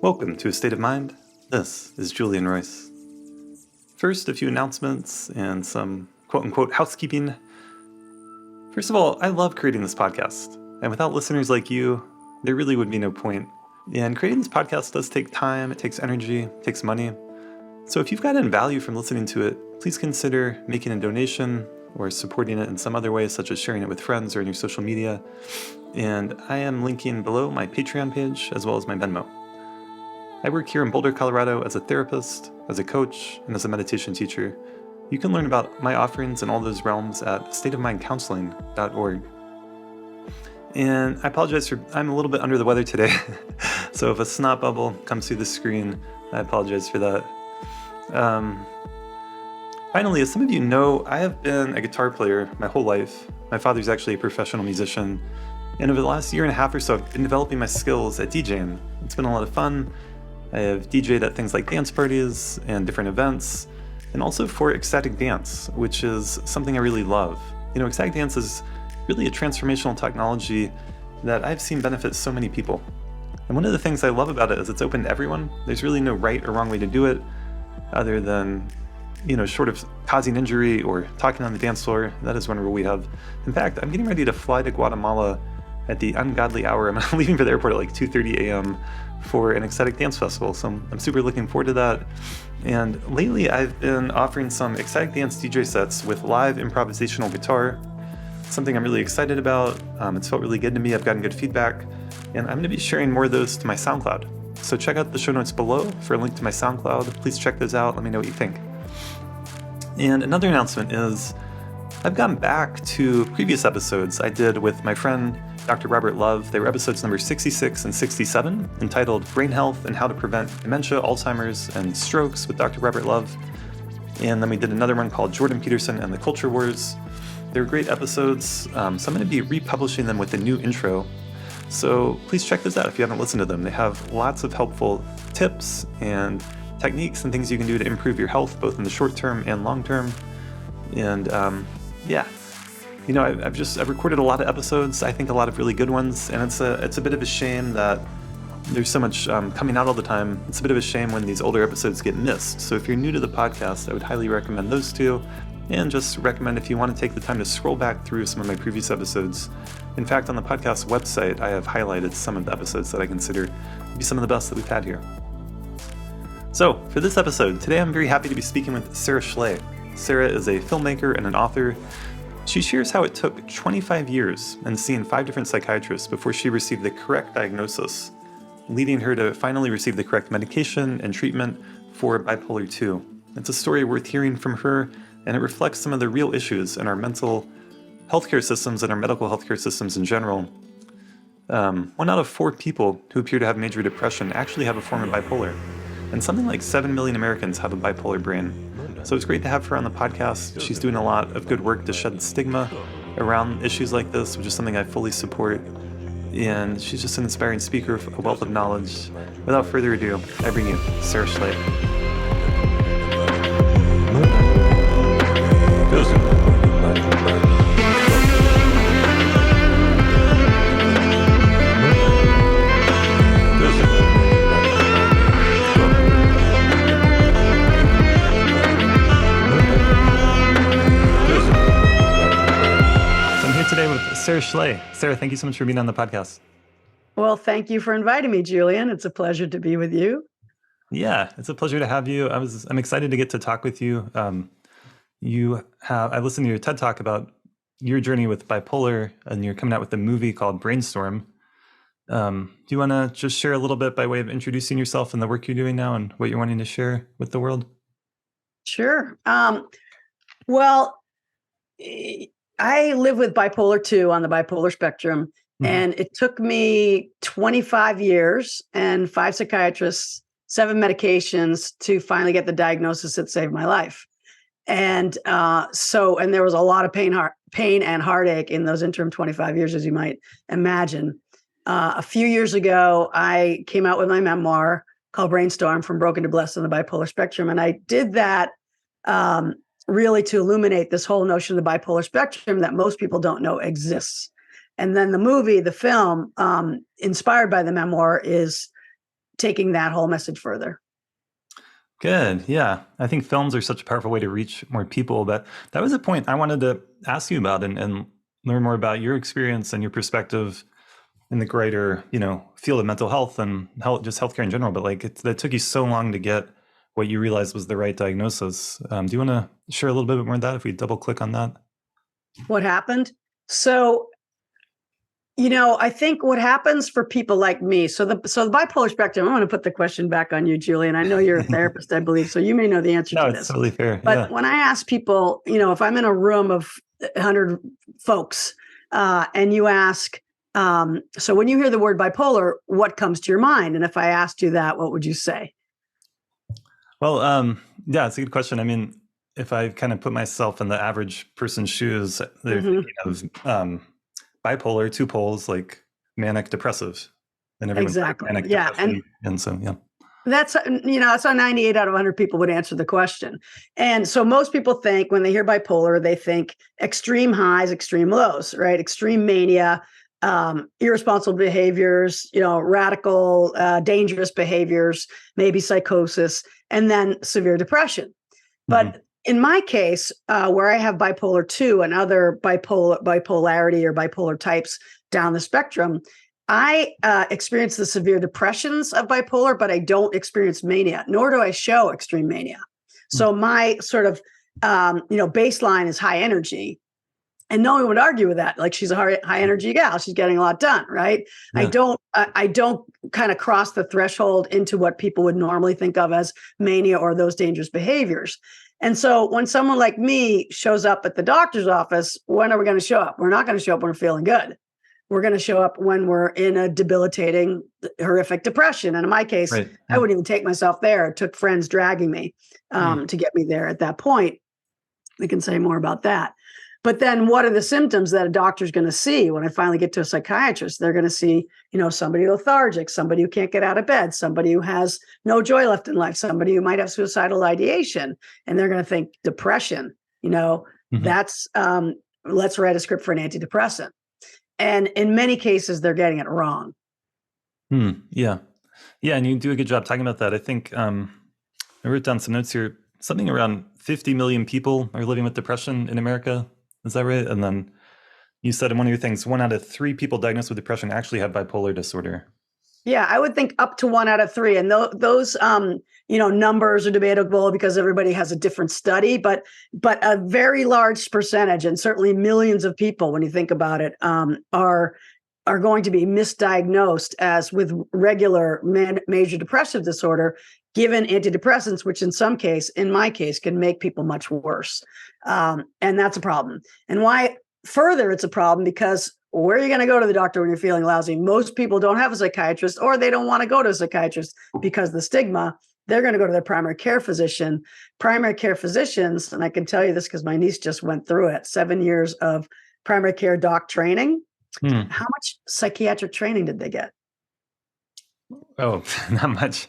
Welcome to A State of Mind. This is Julian Royce. First, a few announcements and some quote-unquote housekeeping. First of all, I love creating this podcast, and without listeners like you, there really would be no point. And creating this podcast does take time, it takes energy, it takes money. So if you've gotten value from listening to it, please consider making a donation or supporting it in some other way, such as sharing it with friends or in your social media. And I am linking below my Patreon page as well as my Venmo. I work here in Boulder, Colorado as a therapist, as a coach, and as a meditation teacher. You can learn about my offerings in all those realms at stateofmindcounseling.org. And I apologize I'm a little bit under the weather today. So if a snot bubble comes through the screen, I apologize for that. Finally, as some of you know, I have been a guitar player my whole life. My father's actually a professional musician. And over the last year and a half or so, I've been developing my skills at DJing. It's been a lot of fun. I have DJed at things like dance parties and different events, and also for ecstatic dance, which is something I really love. You know, ecstatic dance is really a transformational technology that I've seen benefit so many people. And one of the things I love about it is it's open to everyone. There's really no right or wrong way to do it, other than, short of causing injury or talking on the dance floor. That is one rule we have. In fact, I'm getting ready to fly to Guatemala at the ungodly hour. I'm leaving for the airport at like 2:30 a.m. for an ecstatic dance festival. So I'm super looking forward to that. And lately I've been offering some ecstatic dance DJ sets with live improvisational guitar, something I'm really excited about. It's felt really good to me. I've gotten good feedback, and I'm going to be sharing more of those to my SoundCloud. So check out the show notes below for a link to my SoundCloud. Please check those out. Let me know what you think. And another announcement is I've gone back to previous episodes I did with my friend Dr. Robert Love. They were episodes number 66 and 67, entitled Brain Health and How to Prevent Dementia, Alzheimer's, and Strokes with Dr. Robert Love. And then we did another one called Jordan Peterson and the Culture Wars. They were great episodes, so I'm going to be republishing them with a new intro. So please check those out if you haven't listened to them. They have lots of helpful tips and techniques and things you can do to improve your health, both in the short term and long term. And I've recorded a lot of episodes. I think a lot of really good ones, and it's a bit of a shame that there's so much coming out all the time. It's a bit of a shame when these older episodes get missed. So if you're new to the podcast, I would highly recommend those two, and just recommend if you want to take the time to scroll back through some of my previous episodes. In fact, on the podcast website, I have highlighted some of the episodes that I consider to be some of the best that we've had here. So for this episode, today I'm very happy to be speaking with Sara Schley. Sara is a filmmaker and an author. She shares how it took 25 years and seeing 5 different psychiatrists before she received the correct diagnosis, leading her to finally receive the correct medication and treatment for bipolar 2. It's a story worth hearing from her, and it reflects some of the real issues in our mental healthcare systems and our medical healthcare systems in general. 1 out of 4 people who appear to have major depression actually have a form of bipolar, and something like 7 million Americans have a bipolar brain. So it's great to have her on the podcast. She's doing a lot of good work to shed stigma around issues like this, which is something I fully support. And she's just an inspiring speaker, a wealth of knowledge. Without further ado, I bring you Sara Schley. Sara Schley. Sara, thank you so much for being on the podcast. Well, thank you for inviting me, Julian. It's a pleasure to be with you. Yeah, it's a pleasure to have you. I'm excited to get to talk with you. I listened to your TED Talk about your journey with bipolar, and you're coming out with a movie called Brainstorm. Do you want to just share a little bit by way of introducing yourself and the work you're doing now and what you're wanting to share with the world? Sure. I live with bipolar 2 on the bipolar spectrum, and it took me 25 years and 5 psychiatrists, 7 medications to finally get the diagnosis that saved my life. And there was a lot of pain and heartache in those interim 25 years, as you might imagine. A few years ago, I came out with my memoir called Brainstorm: From Broken to Blessed on the Bipolar Spectrum. And I did that really to illuminate this whole notion of the bipolar spectrum that most people don't know exists. And then the movie, the film, inspired by the memoir, is taking that whole message further. Good. Yeah. I think films are such a powerful way to reach more people. But that was a point I wanted to ask you about and learn more about your experience and your perspective in the greater, field of mental health and just healthcare in general. But like that took you so long to get what you realized was the right diagnosis. Do you want to share a little bit more of that if we double click on that? What happened? So, I think what happens for people like me, so the bipolar spectrum, I'm going to put the question back on you, Julian. I know you're a therapist, I believe, so you may know the answer No, to it's this. totally fair. But Yeah. when I ask people, if I'm in a room of 100 folks and you ask, so when you hear the word bipolar, what comes to your mind? And if I asked you that, what would you say? Well, yeah, it's a good question. I mean, if I kind of put myself in the average person's shoes, they're thinking of bipolar, two poles, like manic, depressive, and everyone's Exactly. manic, Yeah. depression, and so yeah. That's how 98 out of 100 people would answer the question. And so most people think when they hear bipolar, they think extreme highs, extreme lows, right? Extreme mania, irresponsible behaviors, radical, dangerous behaviors, maybe psychosis, and then severe depression. But in my case, where I have bipolar 2 and other bipolarity or bipolar types down the spectrum, I experience the severe depressions of bipolar, but I don't experience mania, nor do I show extreme mania. So my sort of, baseline is high energy. And no one would argue with that. Like, she's a high energy gal. She's getting a lot done, right? Yeah. I don't kind of cross the threshold into what people would normally think of as mania or those dangerous behaviors. And so when someone like me shows up at the doctor's office, when are we going to show up? We're not going to show up when we're feeling good. We're going to show up when we're in a debilitating, horrific depression. And in my case, right. I wouldn't even take myself there. It took friends dragging me to get me there at that point. We can say more about that. But then what are the symptoms that a doctor's going to see when I finally get to a psychiatrist? They're going to see, somebody lethargic, somebody who can't get out of bed, somebody who has no joy left in life, somebody who might have suicidal ideation. And they're going to think depression, that's, let's write a script for an antidepressant. And in many cases, they're getting it wrong. Yeah. Yeah. And you do a good job talking about that. I think I wrote down some notes here. Something around 50 million people are living with depression in America. Is that right? And then you said in one of your things, 1 out of 3 people diagnosed with depression actually have bipolar disorder. Yeah, I would think up to 1 out of 3. And those numbers are debatable because everybody has a different study, but a very large percentage, and certainly millions of people, when you think about it, are going to be misdiagnosed as with regular major depressive disorder, given antidepressants, which in my case, can make people much worse. And that's a problem. And why further it's a problem, because where are you going to go to the doctor when you're feeling lousy? Most people don't have a psychiatrist, or they don't want to go to a psychiatrist because of the stigma. They're going to go to their primary care physician. Primary care physicians, and I can tell you this because my niece just went through it, 7 years of primary care doc training. How much psychiatric training did they get? Oh, not much.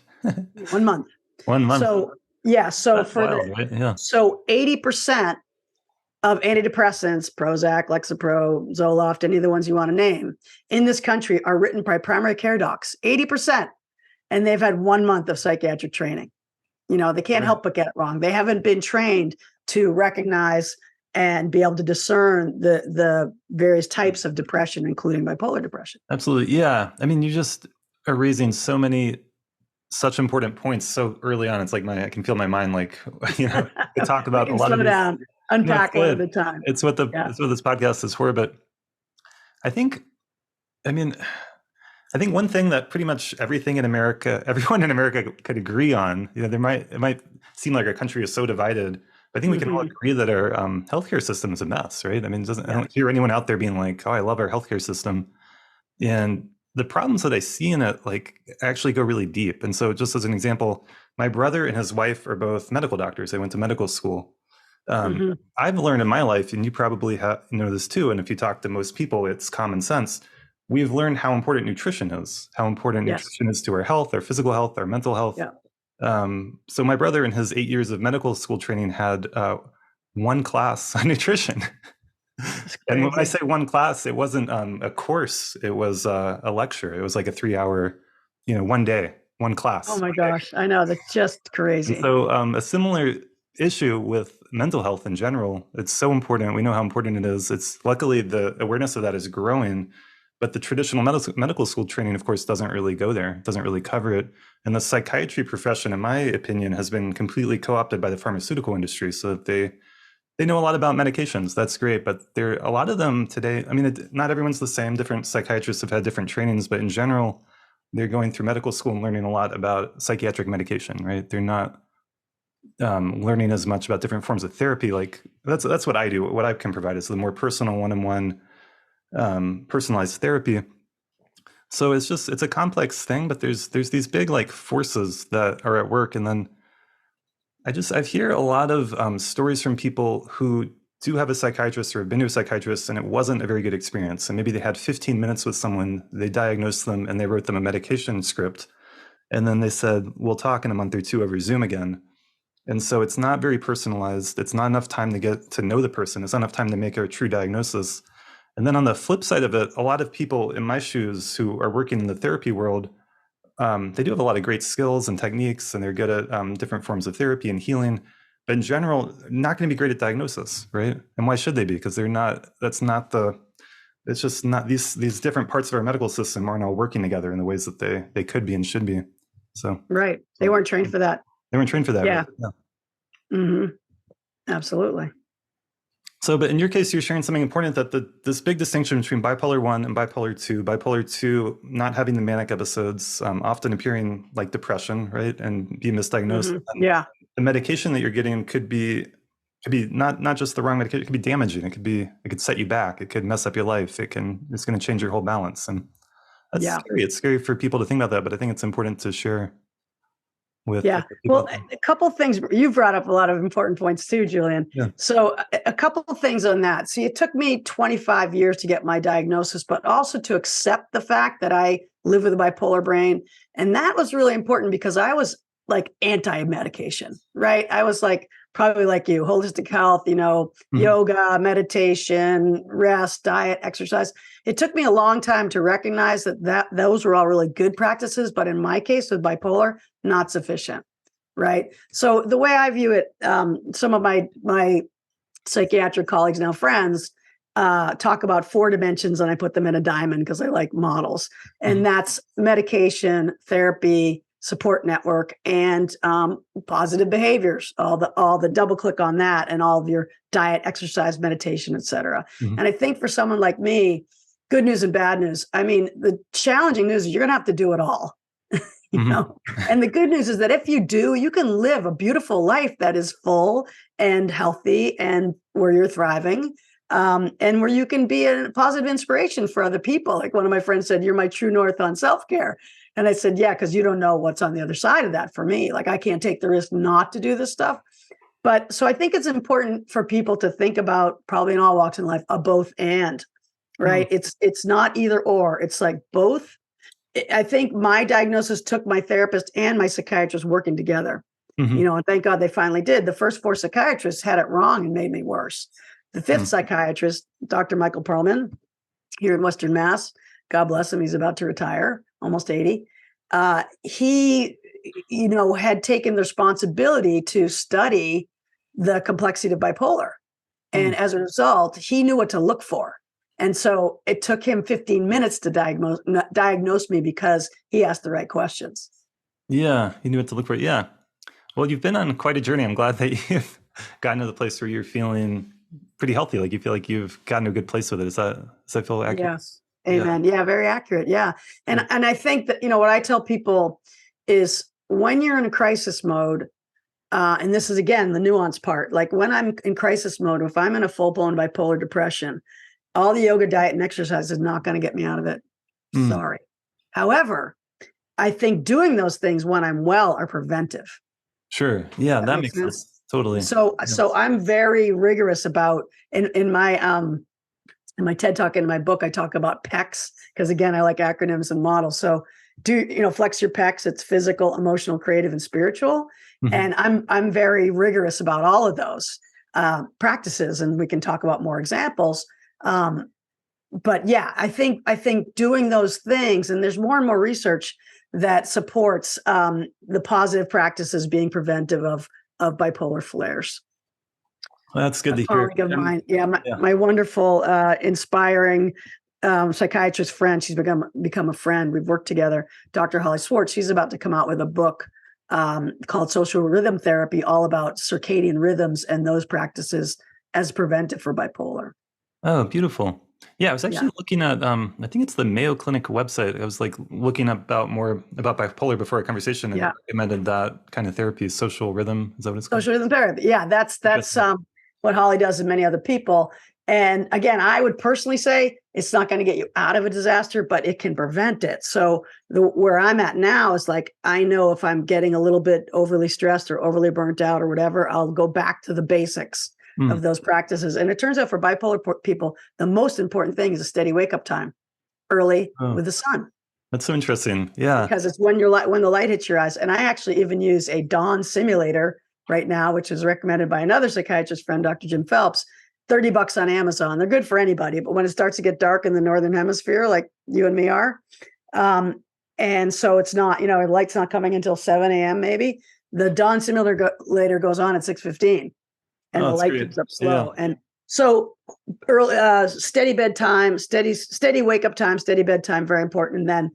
1 month. 1 month. So yeah. So that's wild, right? Yeah. So 80% of antidepressants, Prozac, Lexapro, Zoloft, any of the ones you want to name, in this country are written by primary care docs. 80%, and they've had 1 month of psychiatric training. They can't help but get it wrong. They haven't been trained to recognize and be able to discern the various types of depression, including bipolar depression. Absolutely. Yeah. I mean, you just are raising such important points so early on. It's like I can feel my mind, to talk about a lot of these. Down, unpack one at a time. It's what it's what this podcast is for. But I think one thing that pretty much everyone in America could agree on, it might seem like our country is so divided, but I think we can all agree that our healthcare system is a mess, right? I mean, I don't hear anyone out there being like, oh, I love our healthcare system. And the problems that I see in it, actually go really deep. And so just as an example, my brother and his wife are both medical doctors. They went to medical school. I've learned in my life, and you probably know this too, and if you talk to most people, it's common sense. We've learned how important nutrition is, nutrition is to our health, our physical health, our mental health. Yeah. So my brother in his 8 years of medical school training had 1 class on nutrition. And when I say 1 class, it wasn't a course. It was a lecture. It was like a 3-hour, 1 day. one Oh class. my gosh, I know, that's just And crazy. so a similar issue with mental health in general, it's so important. We know how important it is. It's luckily the awareness of that is growing, but the traditional medical school training, of course, doesn't really go there, doesn't really cover it. And the psychiatry profession, in my opinion, has been completely co-opted by the pharmaceutical industry. So that they know a lot about medications. That's great, but there a lot of them today. I mean, not everyone's the same. Different psychiatrists have had different trainings, but in general, they're going through medical school and learning a lot about psychiatric medication. Right? They're not learning as much about different forms of therapy. Like that's what I do. What I can provide is the more personal, one-on-one, personalized therapy. So it's a complex thing, but there's these big like forces that are at work, and then I hear a lot of stories from people who do have a psychiatrist or have been to a psychiatrist, and it wasn't a very good experience. And maybe they had 15 minutes with someone, they diagnosed them, and they wrote them a medication script, and then they said, "We'll talk in a month or two over Zoom again." And so it's not very personalized. It's not enough time to get to know the person. It's not enough time to make a true diagnosis. And then on the flip side of it, a lot of people in my shoes who are working in the therapy world, they do have a lot of great skills and techniques, and they're good at different forms of therapy and healing. But in general, not going to be great at diagnosis, right? And why should they be? Because they're not. That's not the. It's just not these different parts of our medical system aren't all working together in the ways that they could be and should be. So Right. They weren't trained for that. they weren't trained for that, Yeah. right? Yeah. Hmm. Absolutely. So, but in your case, you're sharing something important, that this big distinction between bipolar 1 and bipolar 2 not having the manic episodes, often appearing like depression, right? And be misdiagnosed. And Yeah. the medication that you're getting could be not just the wrong medication, it could be damaging. It could set you back. It could mess up your life. It's going to change your whole balance. And that's Yeah. scary. It's scary for people to think about that, but I think it's important to share with Yeah. people Well, out there. a couple of things. You brought up a lot of important points too, Julian. Yeah. So a couple of things on that. See, it took me 25 years to get my diagnosis, but also to accept the fact that I live with a bipolar brain. And that was really important because I was like anti-medication, right? I was like, probably like you, holistic health, yoga, meditation, rest, diet, exercise. It took me a long time to recognize that those were all really good practices, but in my case with bipolar, not sufficient, right? So the way I view it, some of my psychiatric colleagues, now friends, talk about 4 dimensions, and I put them in a diamond because I like models, and that's medication, therapy, support network, and positive behaviors. All the double click on that, and all of your diet, exercise, meditation, etc. And I think for someone like me, good news and bad news. I mean, the challenging news is you're going to have to do it all. And the good news is that if you do, you can live a beautiful life that is full and healthy, and where you're thriving, and where you can be a positive inspiration for other people. Like one of my friends said, "You're my true north on self-care." And I said, "Yeah, because you don't know what's on the other side of that for me. Like I can't take the risk not to do this stuff." But so I think it's important for people to think about, probably in all walks in life, a both and, right? It's not either or. It's like both. I think my diagnosis took my therapist and my psychiatrist working together, and thank God they finally did. The first 4 psychiatrists had it wrong and made me worse. The 5th psychiatrist, Dr. Michael Perlman, here in Western Mass, God bless him, he's about to retire, almost 80. He, had taken the responsibility to study the complexity of bipolar. And as a result, he knew what to look for. And so it took him 15 minutes to diagnose me because he asked the right questions. Yeah, he knew what to look for. Yeah. Well, you've been on quite a journey. I'm glad that you've gotten to the place where you're feeling pretty healthy. Like you feel like you've gotten to a good place with it. Does that feel accurate? Yes. Amen. Yeah, very accurate. Yeah. And I think that, what I tell people is when you're in a crisis mode, and this is, again, the nuance part, like when I'm in crisis mode, if I'm in a full-blown bipolar depression, all the yoga, diet, and exercise is not going to get me out of it. Sorry. However, I think doing those things when I'm well are preventive. Sure. Yeah, that makes sense. Totally. So I'm very rigorous about in my TED Talk, in my book, I talk about PECs because, again, I like acronyms and models. So flex your PECs. It's physical, emotional, creative, and spiritual. And I'm very rigorous about all of those practices, and we can talk about more examples. But yeah, I think doing those things, and there's more and more research that supports the positive practices being preventive of bipolar flares. Well, that's good A to hear. colleague of mine, Yeah. my wonderful, inspiring psychiatrist friend. She's become a friend. We've worked together. Dr. Holly Schwartz. She's about to come out with a book called Social Rhythm Therapy, all about circadian rhythms and those practices as preventive for bipolar. Oh, beautiful. Yeah, I was actually looking at, I think it's the Mayo Clinic website. I was like looking more about bipolar before our conversation, and it recommended that kind of therapy, social rhythm. Is that what it's called? Social rhythm therapy. Yeah, that's what Holly does and many other people. And again, I would personally say it's not going to get you out of a disaster, but it can prevent it. So where I'm at now is like, I know if I'm getting a little bit overly stressed or overly burnt out or whatever, I'll go back to the basics of those practices. And it turns out for bipolar people, the most important thing is a steady wake up time early with the sun. That's so interesting. Yeah. Because it's when when the light hits your eyes. And I actually even use a dawn simulator right now, which is recommended by another psychiatrist friend, Dr. Jim Phelps. $30 on Amazon. They're good for anybody, but when it starts to get dark in the northern hemisphere, like you and me are, and so it's not, light's not coming until 7 a.m. maybe. The dawn simulator goes on at 6:15, and the light comes up slow. Yeah. And so early, steady bedtime, steady wake up time, steady bedtime, very important. And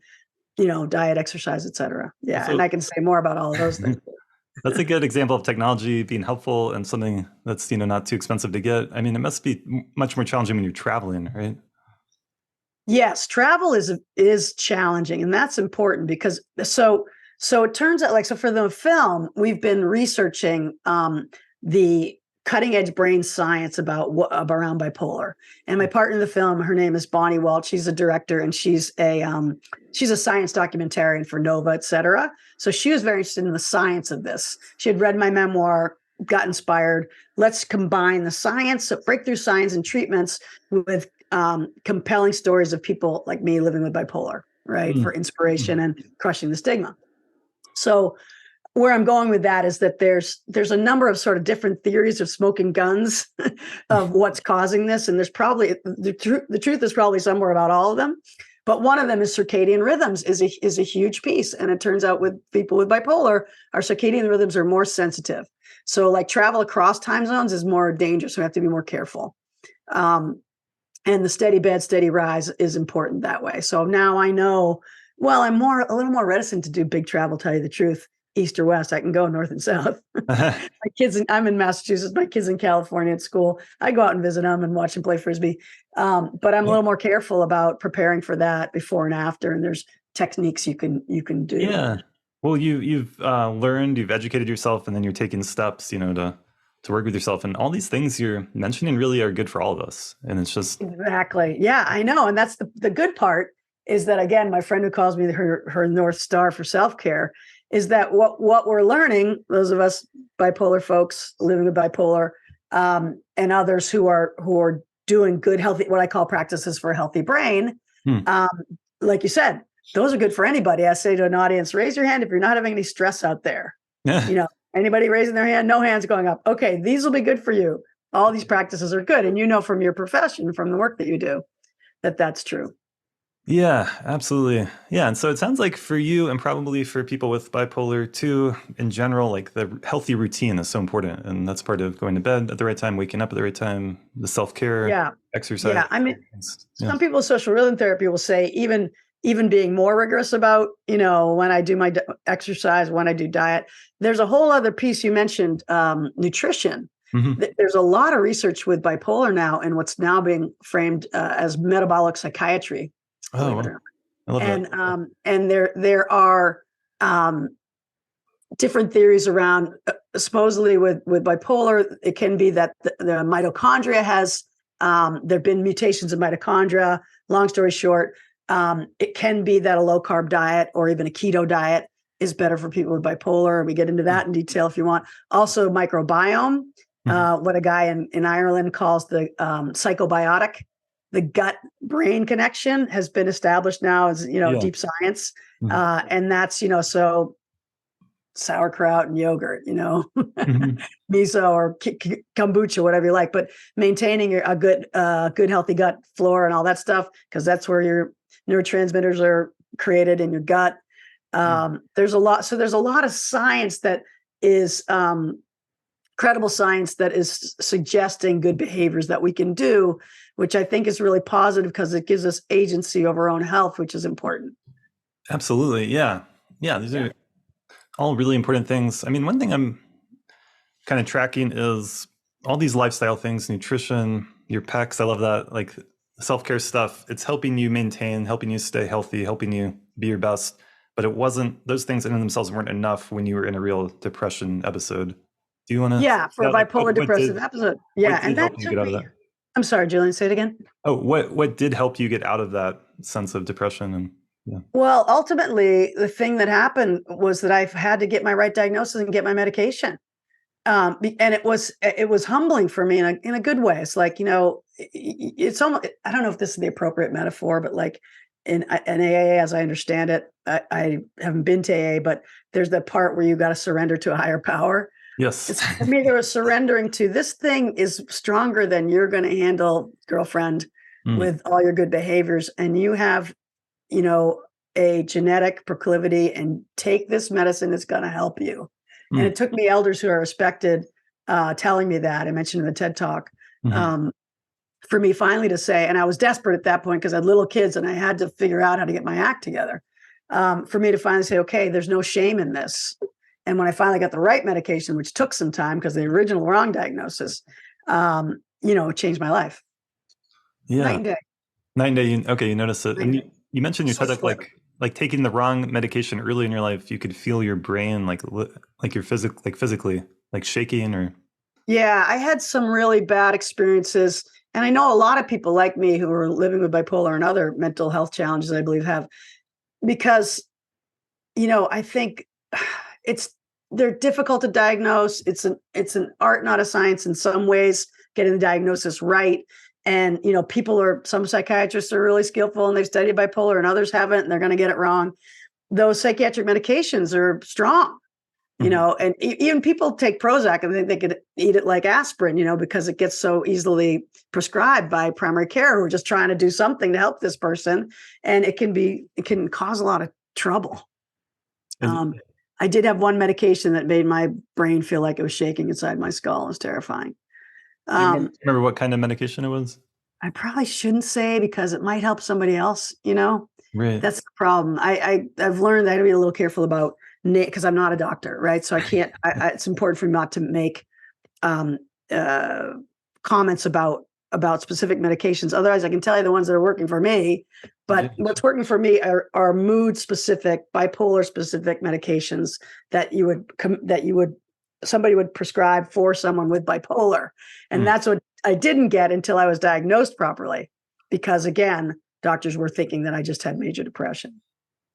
then, diet, exercise, etc. Yeah, and I can say more about all of those things. That's a good example of technology being helpful and something that's, not too expensive to get. I mean, it must be much more challenging when you're traveling, right? Yes, travel is challenging, and that's important because so it turns out, so for the film, we've been researching the cutting edge brain science around bipolar. And my partner in the film, her name is Bonnie Welch. She's a director, and she's a science documentarian for Nova, et cetera. So she was very interested in the science of this. She had read my memoir, got inspired. Let's combine the science, breakthrough science and treatments with compelling stories of people like me living with bipolar, right? For inspiration and crushing the stigma. So where I'm going with that is that there's a number of sort of different theories of smoking guns of what's causing this. And there's probably the truth is probably somewhere about all of them. But one of them is circadian rhythms is a huge piece. And it turns out with people with bipolar, our circadian rhythms are more sensitive. So like travel across time zones is more dangerous. We have to be more careful. And the steady bed, steady rise is important that way. So now I know, well, I'm a little more reticent to do big travel, tell you the truth. East or west, I can go north and south. My kids, I'm in Massachusetts. My kids in California at school. I go out and visit them and watch them play frisbee. But I'm a little more careful about preparing for that before and after. And there's techniques you can do. Yeah. Well, you've learned, you've educated yourself, and then you're taking steps, to work with yourself. And all these things you're mentioning really are good for all of us. And it's just exactly. Yeah, I know. And that's the good part is that, again, my friend who calls me her North Star for self-care is that what we're learning, those of us bipolar folks living with bipolar, and others who are doing good, healthy, what I call practices for a healthy brain, like you said, those are good for anybody. I say to an audience, raise your hand if you're not having any stress out there. Anybody raising their hand, no hands going up. Okay, these will be good for you. All these practices are good. And from your profession, from the work that you do, that's true. Yeah, absolutely. Yeah. And so it sounds like for you and probably for people with bipolar too, in general, like the healthy routine is so important. And that's part of going to bed at the right time, waking up at the right time, the self-care, exercise. Yeah. I mean, some people with social rhythm therapy will say even being more rigorous about, when I do my exercise, when I do diet, there's a whole other piece you mentioned, nutrition. There's a lot of research with bipolar now and what's now being framed as metabolic psychiatry. Oh, wow. I love that. And there are different theories around supposedly with bipolar. It can be that the mitochondria has there've been mutations in mitochondria. Long story short, it can be that a low carb diet or even a keto diet is better for people with bipolar. We get into that in detail if you want. Also, microbiome, what a guy in Ireland calls the psychobiotic. The gut-brain connection has been established now as, deep science. And that's, so sauerkraut and yogurt, miso or kombucha, whatever you like, but maintaining a good, healthy gut flora and all that stuff, because that's where your neurotransmitters are created in your gut. There's a lot. So there's a lot of science that is credible science that is suggesting good behaviors that we can do, which I think is really positive because it gives us agency over our own health, which is important. Absolutely. Yeah. Yeah. These are all really important things. I mean, one thing I'm kind of tracking is all these lifestyle things, nutrition, your pecs. I love that. Like self-care stuff. It's helping you maintain, helping you stay healthy, helping you be your best. But it wasn't, those things in themselves weren't enough when you were in a real depression episode. Do you want to? Yeah, for a bipolar depressive episode. Yeah, what did and help that you took get out of me. that? I'm sorry, Julian, say it again. Oh, what did help you get out of that sense of depression? And yeah. Well, ultimately, the thing that happened was that I've had to get my right diagnosis and get my medication. And it was humbling for me in a good way. It's like, it's almost, I don't know if this is the appropriate metaphor, but like in AA, as I understand it, I haven't been to AA, but there's the part where you got to surrender to a higher power. Yes. For me, there was surrendering to this thing is stronger than you're going to handle, girlfriend, with all your good behaviors. And you have, a genetic proclivity, and take this medicine. It's going to help you. And it took me elders who are respected telling me that. I mentioned in the TED Talk, for me finally to say, and I was desperate at that point because I had little kids and I had to figure out how to get my act together. For me to finally say, okay, there's no shame in this. And when I finally got the right medication, which took some time because the original wrong diagnosis, it changed my life. Yeah. Night and day. Night and day. Okay, you notice it. And you mentioned your TED Talk, like taking the wrong medication early in your life, you could feel your brain like your physically like shaking or. Yeah, I had some really bad experiences. And I know a lot of people like me who are living with bipolar and other mental health challenges, I believe, have, because, I think they're difficult to diagnose. It's an art, not a science in some ways, getting the diagnosis right. And, some psychiatrists are really skillful and they've studied bipolar and others haven't, and they're going to get it wrong. Those psychiatric medications are strong, and even people take Prozac and think they could eat it like aspirin, because it gets so easily prescribed by primary care who are just trying to do something to help this person. And it can cause a lot of trouble. I did have one medication that made my brain feel like it was shaking inside my skull. It was terrifying. Do you remember what kind of medication it was? I probably shouldn't say because it might help somebody else, Right. That's the problem. I've learned that I have to be a little careful about, because I'm not a doctor, right? So I can't, it's important for me not to make comments about specific medications. Otherwise, I can tell you the ones that are working for me. But what's working for me are mood specific, bipolar specific medications that somebody would prescribe for someone with bipolar. And that's what I didn't get until I was diagnosed properly, because again, doctors were thinking that I just had major depression.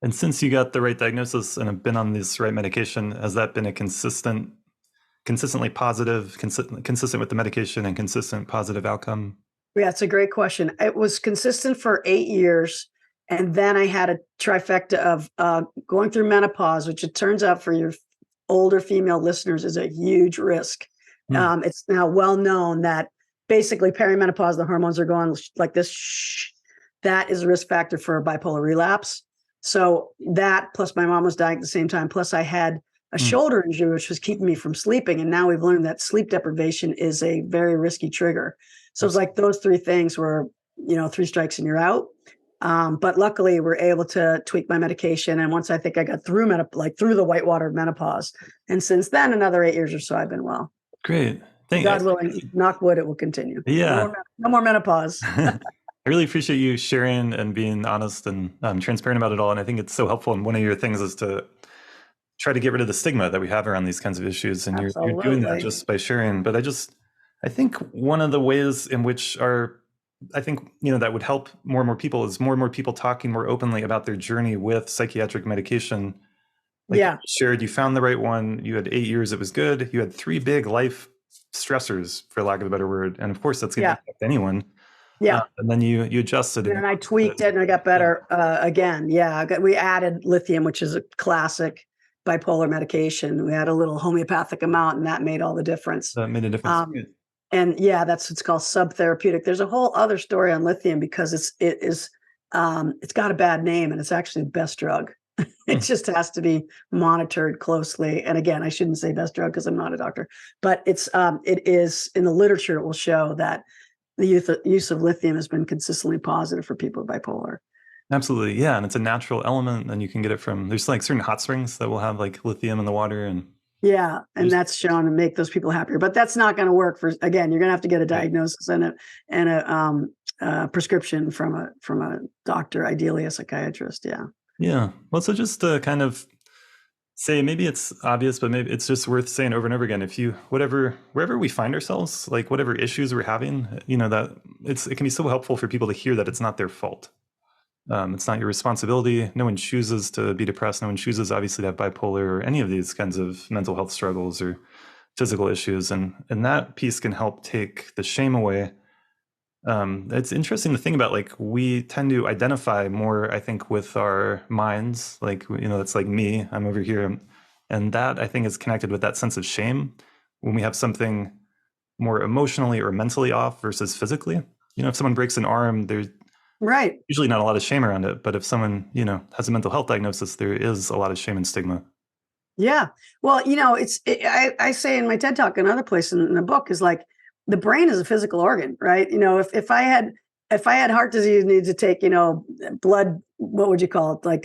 And since you got the right diagnosis and have been on this right medication, has that been a consistently positive, consistent with the medication and consistent positive outcome? Yeah, it's a great question. It was consistent for 8 years. And then I had a trifecta of going through menopause, which it turns out for your older female listeners is a huge risk. It's now well known that basically perimenopause, the hormones are going like this. That is a risk factor for a bipolar relapse. So that, plus my mom was dying at the same time, plus I had a shoulder injury, which was keeping me from sleeping. And now we've learned that sleep deprivation is a very risky trigger. So it's like those three things were, 3 strikes and you're out. But luckily we're able to tweak my medication. And once I think I got through through the whitewater of menopause. And since then, another 8 years or so, I've been well. Great. God willing, knock wood, it will continue. Yeah. No more menopause. I really appreciate you sharing and being honest and transparent about it all. And I think it's so helpful. And one of your things is to try to get rid of the stigma that we have around these kinds of issues. And you're doing that just by sharing. But I think one of the ways in which that would help more and more people is more and more people talking more openly about their journey with psychiatric medication. You shared, you found the right one. You had 8 years. It was good. You had 3 big life stressors, for lack of a better word. And of course, that's going to affect anyone. Yeah. And then you adjusted it. And I tweaked it and I got better again. Yeah. We added lithium, which is a classic bipolar medication. We had a little homeopathic amount and that made all the difference. That made a difference. And that's what's called subtherapeutic. There's a whole other story on lithium because it's got a bad name and it's actually the best drug. It just has to be monitored closely. And again, I shouldn't say best drug because I'm not a doctor, but it is in the literature. It will show that the use of lithium has been consistently positive for people with bipolar. Absolutely. Yeah. And it's a natural element, and you can get it from, there's like certain hot springs that will have like lithium in the water. And Yeah, and that's shown to make those people happier. But that's not going to work for, again, you're going to have to get a diagnosis and a prescription from a doctor, ideally a psychiatrist. Yeah. Yeah. Well, so just to kind of say, maybe it's obvious, but maybe it's just worth saying over and over again. If you, wherever we find ourselves, like whatever issues we're having, that it can be so helpful for people to hear that it's not their fault. It's not your responsibility. No one chooses to be depressed. No one chooses, obviously, to have bipolar or any of these kinds of mental health struggles or physical issues. And that piece can help take the shame away. It's interesting to think about, like, we tend to identify more, I think, with our minds. Like, it's like me, I'm over here. And that, I think, is connected with that sense of shame when we have something more emotionally or mentally off versus physically. If someone breaks an arm, there's Right. usually not a lot of shame around it. But if someone, has a mental health diagnosis, there is a lot of shame and stigma. Yeah. Well, I say in my TED Talk and other places in the book is like, the brain is a physical organ, right? If I had heart disease, needs to take, blood, what would you call it? Like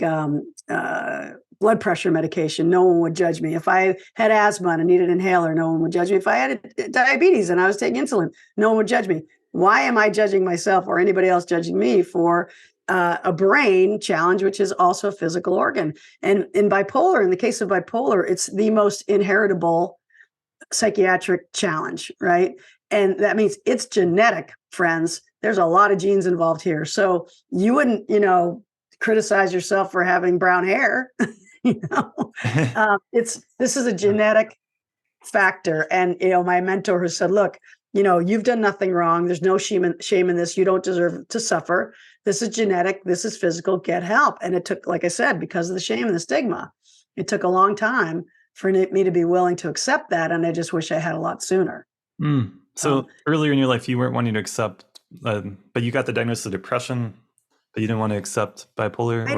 blood pressure medication, no one would judge me. If I had asthma and I needed an inhaler, no one would judge me. If I had diabetes and I was taking insulin, no one would judge me. Why am I judging myself or anybody else judging me for a brain challenge, which is also a physical organ? And in the case of bipolar, it's the most inheritable psychiatric challenge, right? And that means it's genetic, friends. There's a lot of genes involved here. So you wouldn't, criticize yourself for having brown hair. This is a genetic factor. And, my mentor who said, look, you've done nothing wrong. There's no shame in this. You don't deserve to suffer. This is genetic. This is physical. Get help. And it took, like I said, because of the shame and the stigma, it took a long time for me to be willing to accept that. And I just wish I had a lot sooner. So earlier in your life, you weren't wanting to accept, but you got the diagnosis of depression, but you didn't want to accept bipolar? I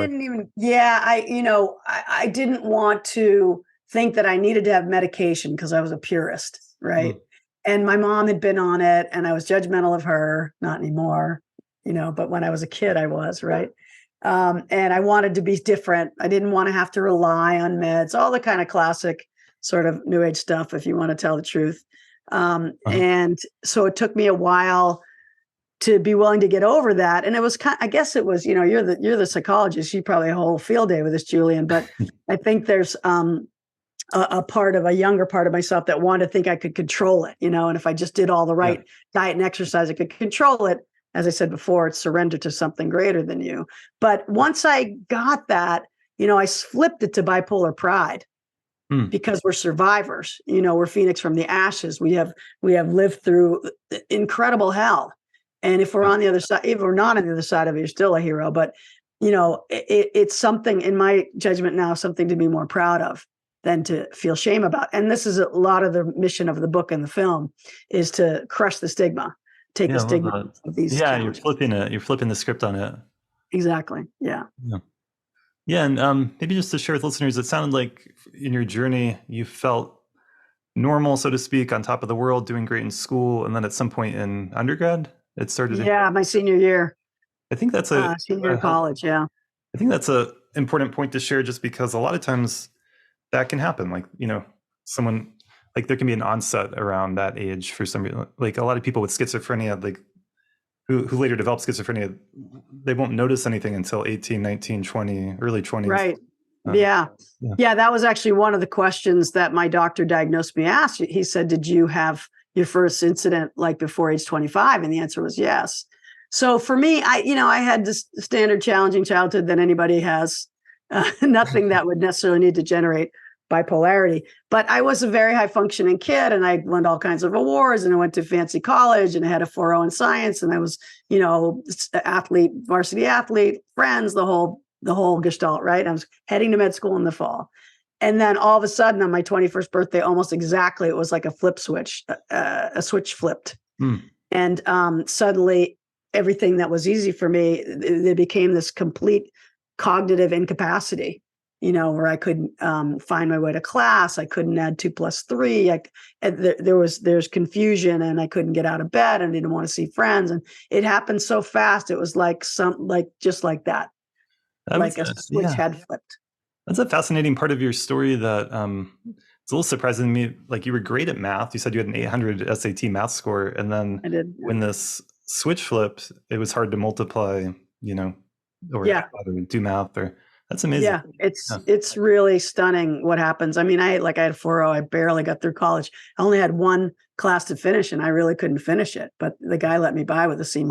didn't want to think that I needed to have medication because I was a purist, right? And my mom had been on it and I was judgmental of her, not anymore, but when I was a kid, I was, right? And I wanted to be different. I didn't want to have to rely on meds, all the kind of classic sort of new age stuff, if you want to tell the truth. And so it took me a while to be willing to get over that. And it was I guess it was, you're the psychologist. You probably a whole field day with this, Julian, but I think there's a younger part of myself that wanted to think I could control it, and if I just did all the right diet and exercise, I could control it. As I said before, it's surrender to something greater than you. But once I got that, I flipped it to bipolar pride. Because we're survivors, we're Phoenix from the ashes. We have lived through incredible hell. And if we're on the other side, if we're not on the other side of it, you're still a hero. But, it's something, in my judgment now, something to be more proud of than to feel shame about. And this is a lot of the mission of the book and the film, is to crush the stigma, take the stigma of these challenges. You're flipping the script on it. Exactly. Yeah. Yeah, and maybe just to share with listeners, it sounded like in your journey, you felt normal, so to speak, on top of the world, doing great in school, and then at some point in undergrad, it started. Yeah, my senior year. I think that's senior college. Yeah, I think that's a important point to share, just because a lot of times that can happen. Like, someone, like, there can be an onset around that age for some reason. Like, a lot of people with schizophrenia, like, who later develop schizophrenia, they won't notice anything until 18, 19, 20, early 20s. Right. Yeah, that was actually one of the questions that my doctor diagnosed me asked. He said, did you have your first incident like before age 25? And the answer was yes. So for me, I had this standard challenging childhood that anybody has, nothing that would necessarily need to generate bipolarity. But I was a very high functioning kid and I won all kinds of awards and I went to fancy college and I had a 4.0 in science and I was, athlete, varsity athlete, friends, the whole gestalt, right? I was heading to med school in the fall. And then all of a sudden on my 21st birthday, almost exactly, it was like a flip switch, a switch flipped. And suddenly everything that was easy for me, it became this complete cognitive incapacity. where I couldn't find my way to class. I couldn't add 2+3. There's confusion, and I couldn't get out of bed, and I didn't want to see friends. And it happened so fast. It was like just like that, like a switch had flipped. That's a fascinating part of your story that it's a little surprising to me. Like, you were great at math. You said you had an 800 SAT math score. And then I did, when this switch flipped, it was hard to multiply, or do math. That's amazing. Yeah, it's really stunning what happens. I mean, I had 4.0. I barely got through college. I only had one class to finish, and I really couldn't finish it. But the guy let me by with a C-.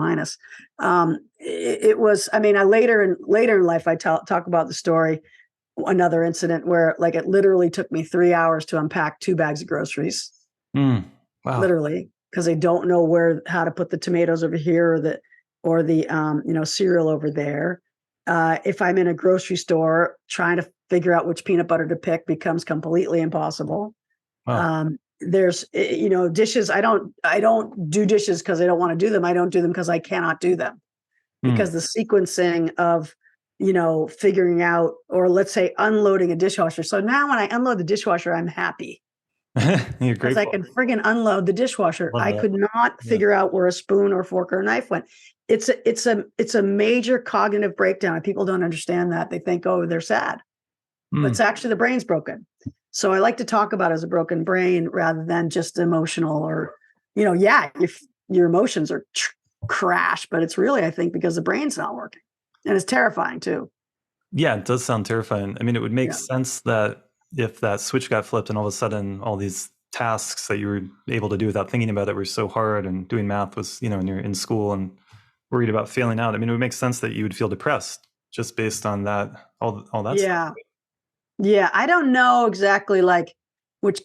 It was. I mean, later in life, I talk about the story. Another incident where it literally took me 3 hours to unpack 2 bags of groceries. Wow. Literally, because I don't know how to put the tomatoes over here or the cereal over there. If I'm in a grocery store, trying to figure out which peanut butter to pick becomes completely impossible. Wow. There's dishes. I don't do dishes because I don't want to do them. I don't do them because I cannot do them, because the sequencing of figuring out, or let's say unloading a dishwasher. So now when I unload the dishwasher, I'm happy. You're grateful. Because I can friggin' unload the dishwasher. I could not figure out where a spoon or fork or a knife went. It's a major cognitive breakdown. And people don't understand that. They think, oh, they're sad. But it's actually the brain's broken. So I like to talk about it as a broken brain rather than just emotional, or, if your emotions are crash, but it's really, I think, because the brain's not working. And it's terrifying too. Yeah, it does sound terrifying. I mean, it would make sense that if that switch got flipped and all of a sudden all these tasks that you were able to do without thinking about it were so hard, and doing math was, and you're in school and worried about failing out. I mean, it would make sense that you would feel depressed just based on that, all that stuff. Yeah. I don't know exactly which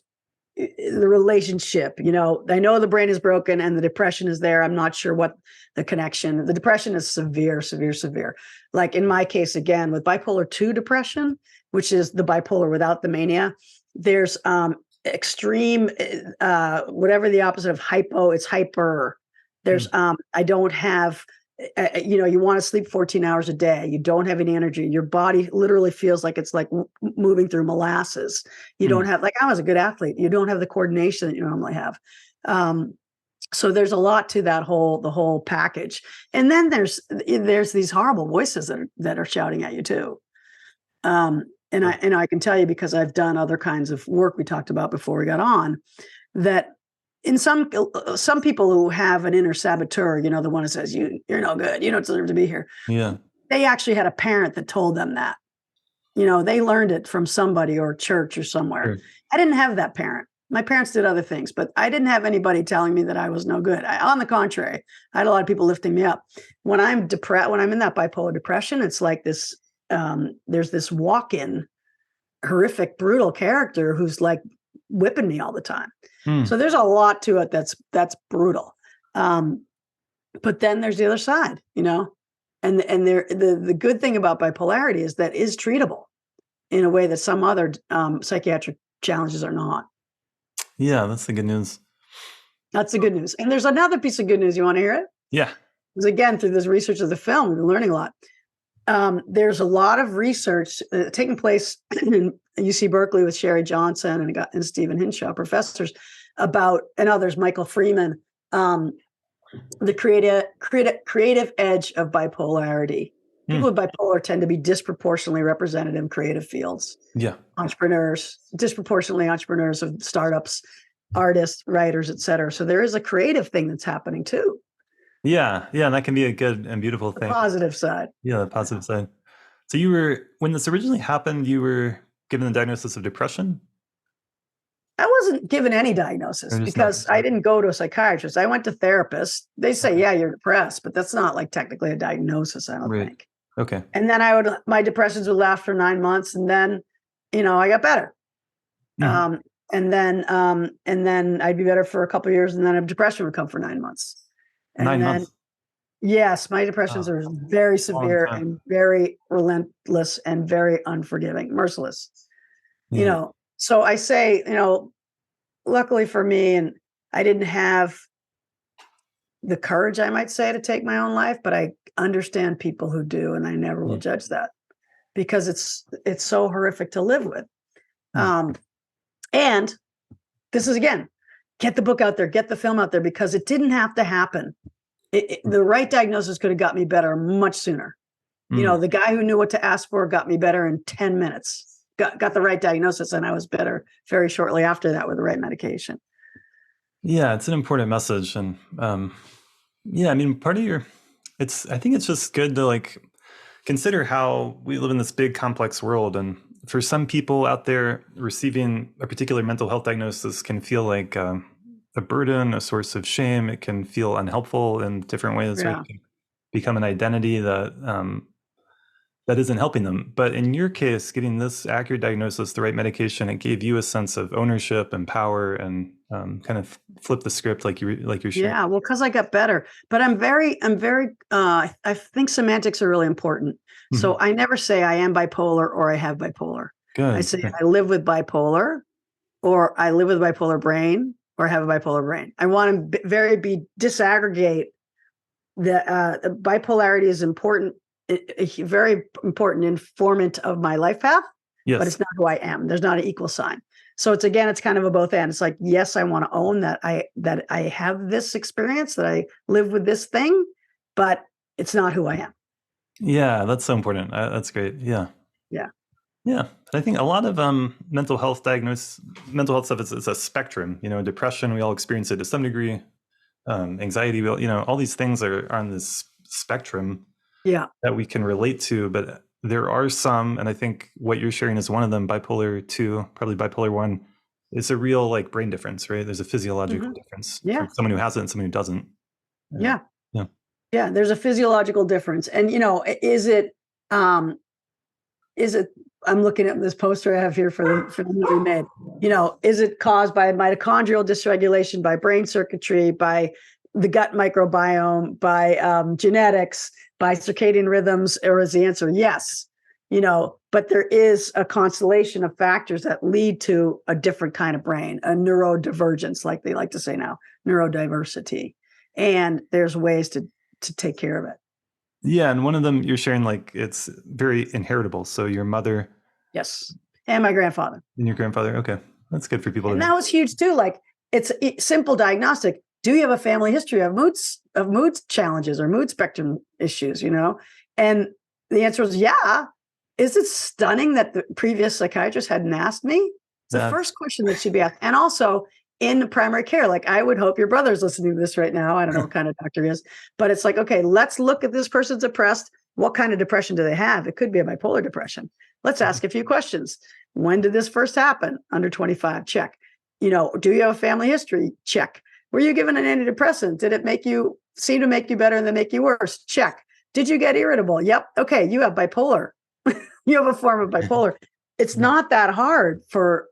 the relationship, I know the brain is broken and the depression is there. I'm not sure what the connection. The depression is severe. Like in my case, again, with bipolar 2 depression, which is the bipolar without the mania, there's extreme, whatever the opposite of hypo, it's hyper. There's, I don't have, you want to sleep 14 hours a day. You don't have any energy. Your body literally feels like it's moving through molasses. You don't have, I was a good athlete. You don't have the coordination that you normally have. So there's a lot to the whole package. And then there's these horrible voices that are shouting at you too. And I can tell you, because I've done other kinds of work we talked about before we got on, that in some people who have an inner saboteur, the one who says, you're no good, you don't deserve to be here. Yeah. They actually had a parent that told them that. They learned it from somebody or church or somewhere. Sure. I didn't have that parent. My parents did other things, but I didn't have anybody telling me that I was no good. On the contrary, I had a lot of people lifting me up. When I'm depressed, when I'm in that bipolar depression, it's like this, there's this walk-in, horrific, brutal character who's whipping me all the time. So there's a lot to it that's brutal. But then there's the other side, and the good thing about bipolarity is that is treatable in a way that some other psychiatric challenges are not. Yeah, that's the good news. That's the good news. And there's another piece of good news. You want to hear it? Yeah. Because again, through this research of the film, we've been learning a lot. There's a lot of research taking place in UC Berkeley with Sherry Johnson and Stephen Hinshaw, professors, and others, Michael Freeman, the creative edge of bipolarity. People with bipolar tend to be disproportionately represented in creative fields. Yeah. Disproportionately entrepreneurs of startups, artists, writers, et cetera. So there is a creative thing that's happening too. Yeah. And that can be a good and beautiful thing. The positive side. Yeah, the positive side. So when this originally happened, you were given the diagnosis of depression? I wasn't given any diagnosis because I didn't go to a psychiatrist. I went to therapists. They say, yeah, you're depressed, but that's not technically a diagnosis, I don't think. Okay. And then my depressions would last for 9 months, and then, I got better. Mm-hmm. And then I'd be better for a couple of years, and then a depression would come for 9 months. And 9 months. Yes, my depressions are very severe and very relentless and very unforgiving, merciless. Yeah. So I say, luckily for me, and I didn't have the courage, I might say, to take my own life, but I understand people who do, and I never will judge that. because it's so horrific to live with. And this is, again, get the book out there, get the film out there, because it didn't have to happen. The right diagnosis could have got me better much sooner. You know, the guy who knew what to ask for got me better in 10 minutes. Got the right diagnosis, and I was better very shortly after that with the right medication. Yeah, it's an important message. And yeah, I mean, part of I think it's just good to like consider how we live in this big complex world. And for some people out there, receiving a particular mental health diagnosis can feel like a burden, a source of shame. It can feel unhelpful in different ways, right? It can become an identity that isn't helping them. But in your case, getting this accurate diagnosis, the right medication, it gave you a sense of ownership and power, and kind of flip the script like you're sharing. Yeah, well, because I got better. But I'm very I think semantics are really important. So I never say I am bipolar or I have bipolar. Good. I say I live with bipolar, or I live with a bipolar brain, or I have a bipolar brain. I want to disaggregate the bipolarity is important, a very important informant of my life path, but it's not who I am. There's not an equal sign. So it's kind of a both and. It's like, yes, I want to own that I have this experience, that I live with this thing, but it's not who I am. Yeah, that's so important. That's great. Yeah. Yeah. Yeah. I think a lot of mental health stuff is a spectrum. You know, depression, we all experience it to some degree. Anxiety, all these things are on this spectrum that we can relate to, but there are some, and I think what you're sharing is one of them, bipolar 2, probably bipolar 1, it's a real like brain difference, right? There's a physiological difference from someone who has it and someone who doesn't. Yeah. There's a physiological difference. And, is it, I'm looking at this poster I have here for the movie we made, is it caused by mitochondrial dysregulation, by brain circuitry, by the gut microbiome, by genetics, by circadian rhythms, or is the answer yes? But there is a constellation of factors that lead to a different kind of brain, a neurodivergence, like they like to say now, neurodiversity. And there's ways to take care of it. Yeah. And one of them you're sharing, like, it's very inheritable. So your mother. Yes. And my grandfather. And your grandfather. Okay. That's good for people to know. And that was huge too. Like, it's simple diagnostic. Do you have a family history of mood challenges or mood spectrum issues, And the answer was, yeah. Is it stunning that the previous psychiatrist hadn't asked me? It's the first question that should be asked. And also in primary care, like, I would hope your brother's listening to this right now. I don't know what kind of doctor he is, but it's like, okay, let's look at this person's depressed. What kind of depression do they have? It could be a bipolar depression. Let's ask a few questions. When did this first happen? Under 25, check. Do you have a family history? Check. Were you given an antidepressant? Did it seem to make you better and then make you worse? Check. Did you get irritable? Yep. Okay, you have bipolar. You have a form of bipolar. It's not that hard for,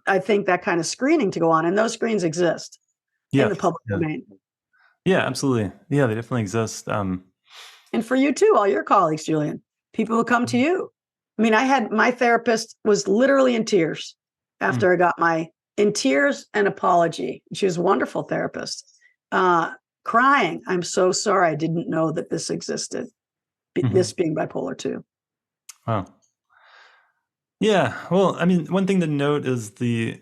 I think, that kind of screening to go on. And those screens exist in the public domain. Yeah, absolutely. Yeah, they definitely exist. And for you too, all your colleagues, Julian, people will come to you. I mean, my therapist was literally in tears after I got in tears and apology. She was a wonderful therapist, crying. I'm so sorry. I didn't know that this existed. This being bipolar 2. Wow. Yeah. Well, I mean, one thing to note is the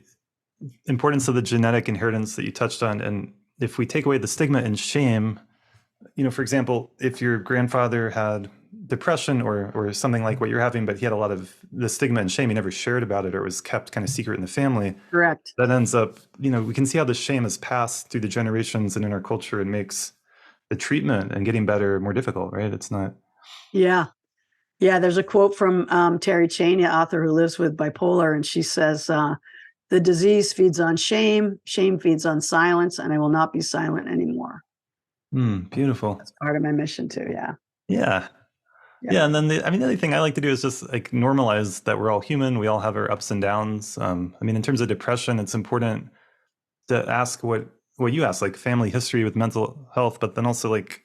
importance of the genetic inheritance that you touched on. And if we take away the stigma and shame, for example, if your grandfather had depression or something like what you're having, but he had a lot of the stigma and shame, he never shared about it, or it was kept kind of secret in the family. Correct. That ends up, we can see how the shame is passed through the generations and in our culture, and makes the treatment and getting better more difficult, right? It's not. Yeah. Yeah, there's a quote from Terry Cheney, author who lives with bipolar, and she says, the disease feeds on shame, shame feeds on silence, and I will not be silent anymore. Beautiful. That's part of my mission too, yeah. Yeah. Yeah, and then the other thing I like to do is just like normalize that we're all human, we all have our ups and downs. In terms of depression, it's important to ask what you ask, like family history with mental health, but then also like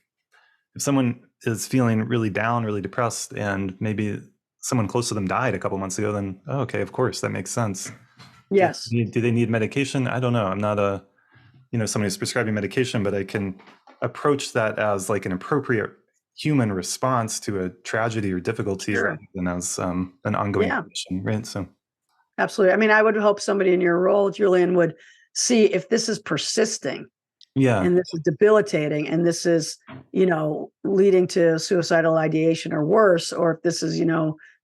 if someone is feeling really down, really depressed, and maybe someone close to them died a couple months ago, then, okay, of course, that makes sense. Yes. Do they need medication? I don't know. I'm not somebody who's prescribing medication, but I can approach that as like an appropriate human response to a tragedy or difficulty rather Sure. than as an ongoing Yeah, condition, right? So, absolutely. I mean, I would hope somebody in your role, Julian, would see if this is persisting yeah, and this is debilitating and this is, leading to suicidal ideation or worse, or if this is,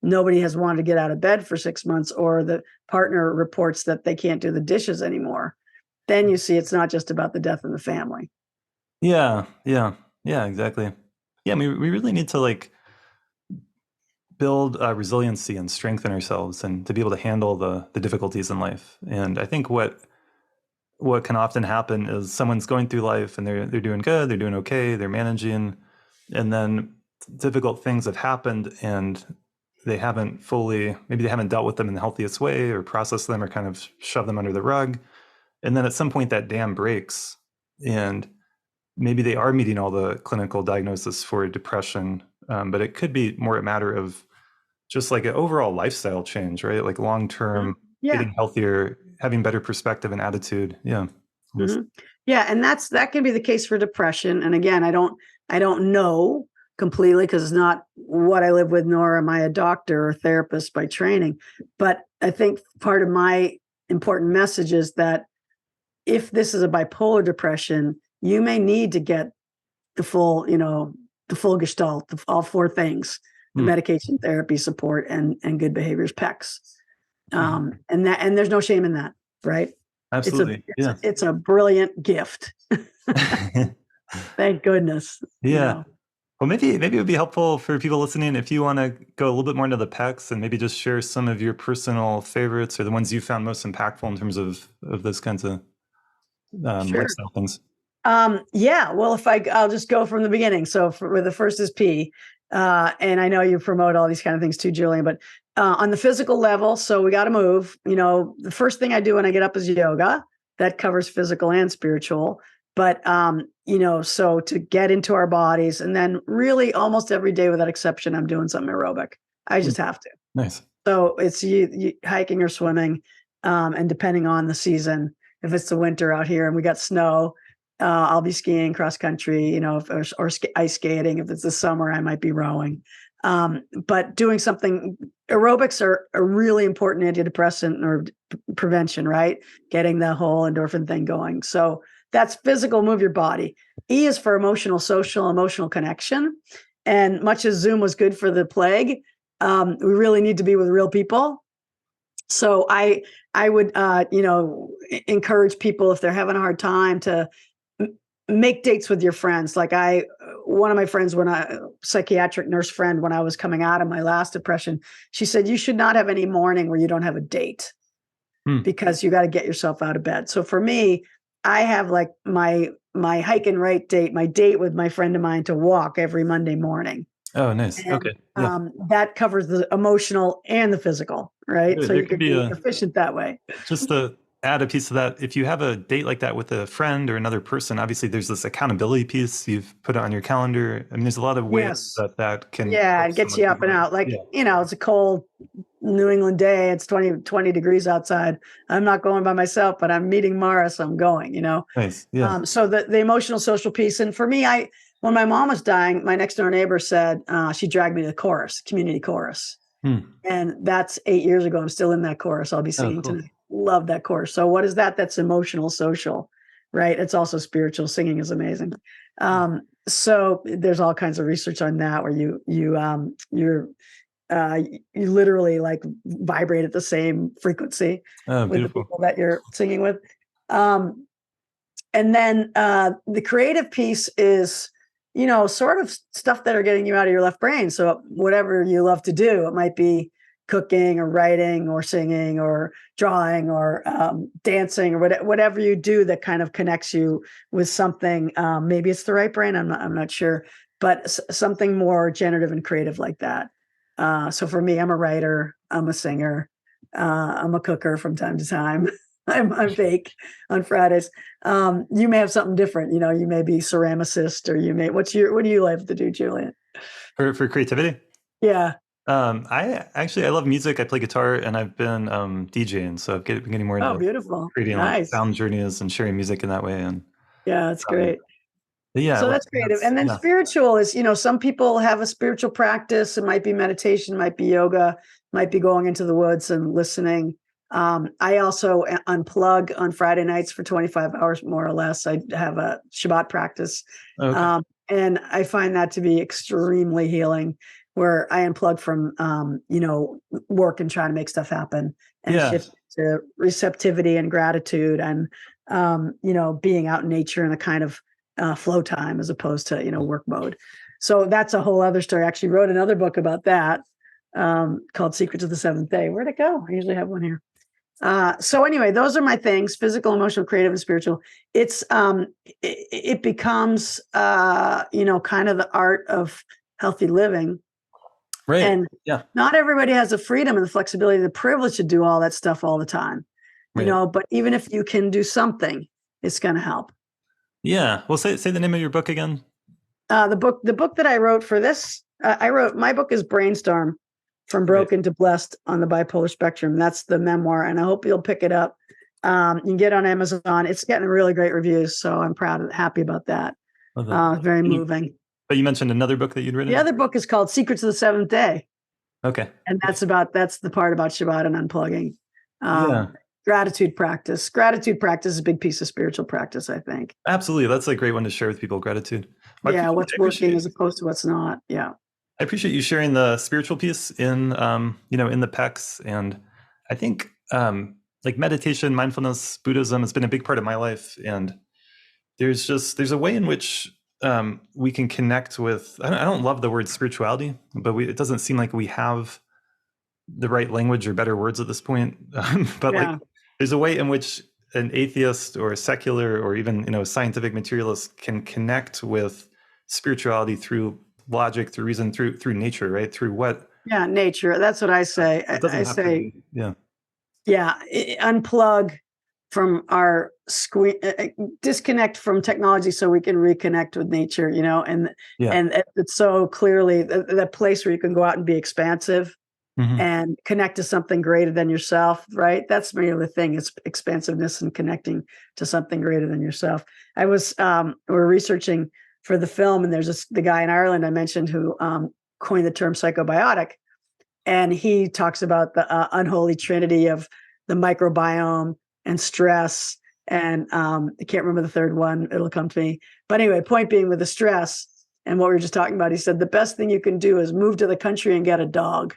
nobody has wanted to get out of bed for 6 months, or the partner reports that they can't do the dishes anymore, then you see it's not just about the death in the family. yeah, yeah, yeah, exactly. Yeah, we really need to like build resiliency and strengthen ourselves and to be able to handle the difficulties in life. And I think what can often happen is someone's going through life and they're doing good, they're doing okay, they're managing, and then difficult things have happened and they haven't fully, maybe they haven't dealt with them in the healthiest way or processed them or kind of shove them under the rug. And then at some point that dam breaks and maybe they are meeting all the clinical diagnosis for depression, but it could be more a matter of just like an overall lifestyle change, right? Like long Mhm. term, Yeah. getting healthier, having better perspective and attitude. Yeah. hmm Yeah, and that can be the case for depression. And again, I don't know completely because it's not what I live with, nor am I a doctor or therapist by training. But I think part of my important message is that if this is a bipolar depression, you may need to get the full gestalt, all four things: the Hmm. medication, therapy, support, and good behaviors, PECs. Yeah. And there's no shame in that, right? It's a Absolutely. it's a, Yeah. it's a brilliant gift. Thank goodness, Yeah. Well, maybe it would be helpful for people listening if you want to go a little bit more into the pecs and maybe just share some of your personal favorites or the ones you found most impactful in terms of those kinds of Sure. lifestyle things. Yeah. Well, I'll just go from the beginning. So where the first is P, and I know you promote all these kind of things too, Julian. But on the physical level, so we got to move. The first thing I do when I get up is yoga. That covers physical and spiritual. But so to get into our bodies, and then really almost every day without exception, I'm doing something aerobic. I Hmm. just have to. Nice. So it's you hiking or swimming, and depending on the season, if it's the winter out here and we got snow, I'll be skiing cross country, or ice skating. If it's the summer, I might be rowing. But doing something, aerobics are a really important antidepressant or prevention, right? Getting the whole endorphin thing going. So that's physical, move your body. E is for emotional, social, emotional connection. And much as Zoom was good for the plague, we really need to be with real people. So I would encourage people if they're having a hard time to make dates with your friends. Like one of my friends, when I psychiatric nurse friend, when I was coming out of my last depression, she said you should not have any morning where you don't have a date Hmm. because you got to get yourself out of bed. So for me, I have like my hike and write date, my date with my friend of mine to walk every Monday morning. Oh, nice. And Okay. Yeah. that covers the emotional and the physical, right? So There you could can be be a efficient that way. just to add a piece of that. If you have a date like that with a friend or another person, obviously there's this accountability piece. You've put it on your calendar. I mean, there's a lot of ways Yes. that can Yeah, help it gets someone you up figure and out. out. Like, Yeah. it's a cold New England day. It's 20 degrees outside. I'm not going by myself, but I'm meeting Mara, so I'm going. Nice. Yeah. So the emotional social piece. And for me, when my mom was dying, my next door neighbor said she dragged me to the chorus, community chorus. Hmm. And that's 8 years ago. I'm still in that chorus. I'll be Oh, singing cool. tonight. Love that chorus. So what is that? That's emotional, social, right? It's also spiritual. Singing is amazing. So there's all kinds of research on that where you literally like vibrate at the same frequency Oh, with the beautiful. people that you're singing with. Um, and then the creative piece is, sort of stuff that are getting you out of your left brain. So whatever you love to do, it might be cooking or writing or singing or drawing or dancing or whatever you do that kind of connects you with something. Maybe it's the right brain. I'm not sure, but something more generative and creative like that. So for me, I'm a writer, I'm a singer, I'm a cooker from time to time. I bake on Fridays. You may have something different. You may be ceramicist, or what do you like to do, Julian? For creativity. Yeah. I love music. I play guitar and I've been DJing, so been getting more Oh, into beautiful. creating like Nice. sound journeys and sharing music in that way. And Yeah, that's um, great. Yeah, So well, that's creative. And then yeah. spiritual is, some people have a spiritual practice. It might be meditation, might be yoga, might be going into the woods and listening. I also unplug on Friday nights for 25 hours, more or less. I have a Shabbat practice. Okay. And I find that to be extremely healing, where I unplug from, work and trying to make stuff happen and Yeah. shift to receptivity and gratitude and, being out in nature in a kind of flow time as opposed to, work mode. So that's a whole other story. I actually wrote another book about that called Secrets of the Seventh Day. Where'd it go? I usually have one here. So anyway, those are my things: physical, emotional, creative, and spiritual. It's it becomes kind of the art of healthy living. Right. And Yeah. not everybody has the freedom and the flexibility, the privilege to do all that stuff all the time. Right. But even if you can do something, it's going to help. Yeah. Well, say the name of your book again. The book that I wrote for this, my book is Brainstorm: From Broken to Blessed on the Bipolar Spectrum. That's the memoir, and I hope you'll pick it up. You can get it on Amazon. It's getting really great reviews, so I'm happy about that. Very moving. But you mentioned another book that you'd written. The other book is called Secrets of the Seventh Day. Okay. And that's the part about Shabbat and unplugging. Yeah. Gratitude practice. Gratitude practice is a big piece of spiritual practice, I think. Absolutely. That's a great one to share with people, gratitude. What's working as opposed to what's not. Yeah. I appreciate you sharing the spiritual piece in, in the PECs. And I think like meditation, mindfulness, Buddhism has been a big part of my life. And there's a way in which we can connect with, I don't love the word spirituality, but it doesn't seem like we have the right language or better words at this point. But like, there's a way in which an atheist or a secular or even, a scientific materialist can connect with spirituality through logic, through reason, through nature, right? Through what? Yeah, nature. That's what I say. I say, unplug from our screen, disconnect from technology so we can reconnect with nature, and it's so clearly the place where you can go out and be expansive. Mm-hmm. And connect to something greater than yourself, right? That's really the thing. It's expansiveness and connecting to something greater than yourself. We're researching for the film, and there's the guy in Ireland I mentioned who coined the term psychobiotic, and he talks about the unholy trinity of the microbiome and stress, and I can't remember the third one. It'll come to me. But anyway, point being, with the stress and what we were just talking about, he said the best thing you can do is move to the country and get a dog.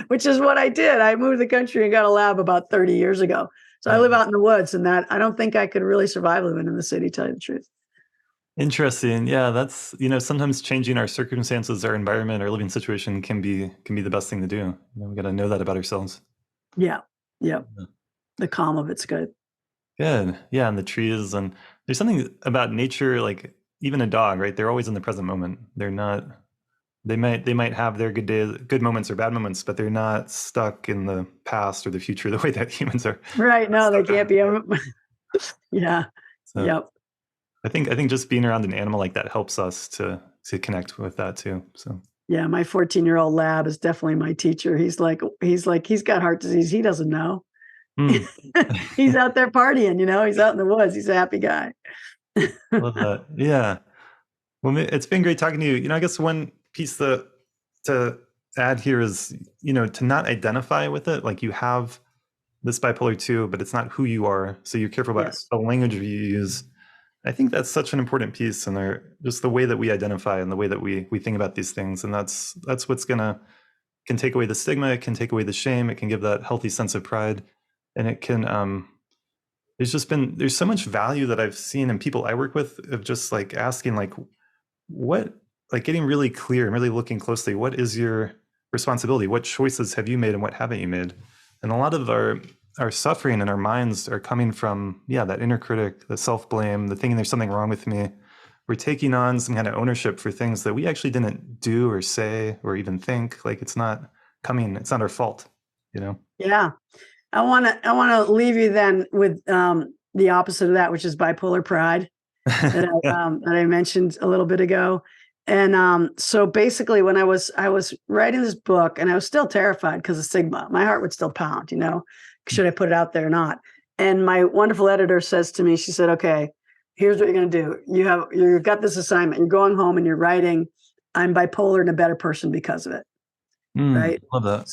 Which is what I did. I moved to the country and got a lab about 30 years ago. So I live out in the woods, and that I don't think I could really survive living in the city, to tell you the truth. Interesting. Yeah, that's, sometimes changing our circumstances, our environment, our living situation can be the best thing to do. We got to know that about ourselves. Yeah. Yeah. The calm of it's good. Good. Yeah. And the trees, and there's something about nature, like even a dog, right? They're always in the present moment. They're not, they might have their good days, good moments or bad moments, but they're not stuck in the past or the future the way that humans are. Right. No, they can't be. Yeah. So yep. I think just being around an animal like that helps us to connect with that too. So yeah, my 14-year-old lab is definitely my teacher. He's got heart disease. He doesn't know. He's out there partying, he's out in the woods. He's a happy guy. Love that. Yeah. Well, it's been great talking to you. I guess one piece to add here is, to not identify with it. Like, you have this bipolar 2, but it's not who you are. So you're careful about the language you use. I think that's such an important piece, and just the way that we identify and the way that we think about these things. And that's what's can take away the stigma. It can take away the shame. It can give that healthy sense of pride. And it can, there's so much value that I've seen in people I work with of just like asking, like, what, like getting really clear and really looking closely, what is your responsibility? What choices have you made and what haven't you made? And a lot of our suffering in our minds are coming from, that inner critic, the self-blame, the thinking there's something wrong with me. We're taking on some kind of ownership for things that we actually didn't do or say or even think. Like, it's not our fault, Yeah. I want to leave you then with the opposite of that, which is bipolar pride that I mentioned a little bit ago. And so basically, when I was writing this book, and I was still terrified because of stigma, my heart would still pound, should I put it out there or not? And my wonderful editor says to me, she said, okay, here's what you're going to do. You've got this assignment. You're going home and you're writing, I'm bipolar and a better person because of it. Right. Love that.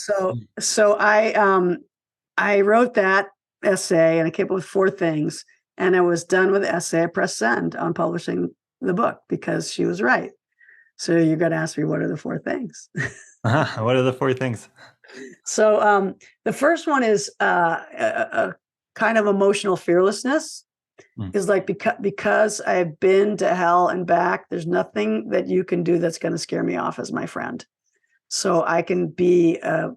So I wrote that essay and I came up with 4 things, and I was done with the essay. I pressed send on publishing the book because she was right. So you're going to ask me, what are the 4 things? What are the 4 things? So the first one is a kind of emotional fearlessness. Is like, because I've been to hell and back, there's nothing that you can do that's going to scare me off as my friend. So I can be a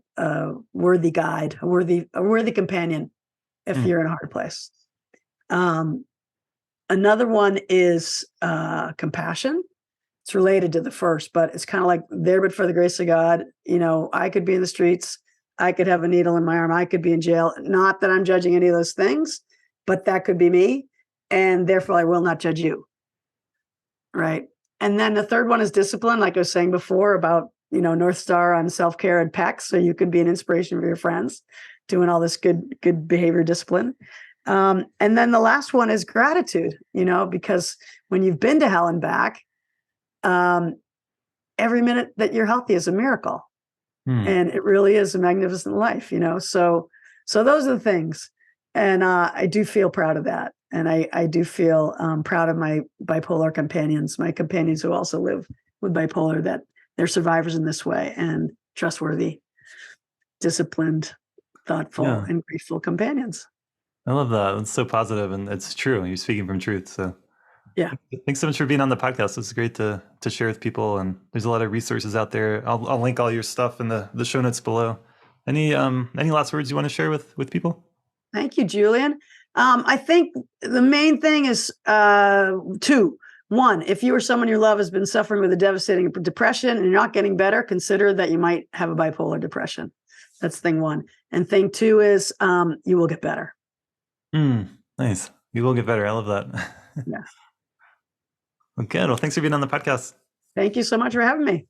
worthy guide, a worthy companion if you're in a hard place. Another one is compassion. It's related to the first, but it's kind of like, there but for the grace of God. I could be in the streets. I could have a needle in my arm. I could be in jail. Not that I'm judging any of those things, but that could be me. And therefore, I will not judge you. Right. And then the third one is discipline, like I was saying before about, North Star on self-care and PECs. So you can be an inspiration for your friends doing all this good behavior discipline. And then the last one is gratitude, because when you've been to hell and back, every minute that you're healthy is a miracle. And it really is a magnificent life, so those are the things. And I do feel proud of that. And I do feel proud of my bipolar companions, my companions who also live with bipolar, that they're survivors in this way, and trustworthy, disciplined, thoughtful, and grateful companions. I love that. It's so positive, and it's true. You're speaking from truth. So yeah. Thanks so much for being on the podcast. It's great to share with people, and there's a lot of resources out there. I'll link all your stuff in the show notes below. Any last words you want to share with people? Thank you, Julian. I think the main thing is 2. 1, if you or someone you love has been suffering with a devastating depression and you're not getting better, consider that you might have a bipolar depression. That's thing 1. And thing 2 is you will get better. Nice. You will get better. I love that. Yeah. Okay. Well, thanks for being on the podcast. Thank you so much for having me.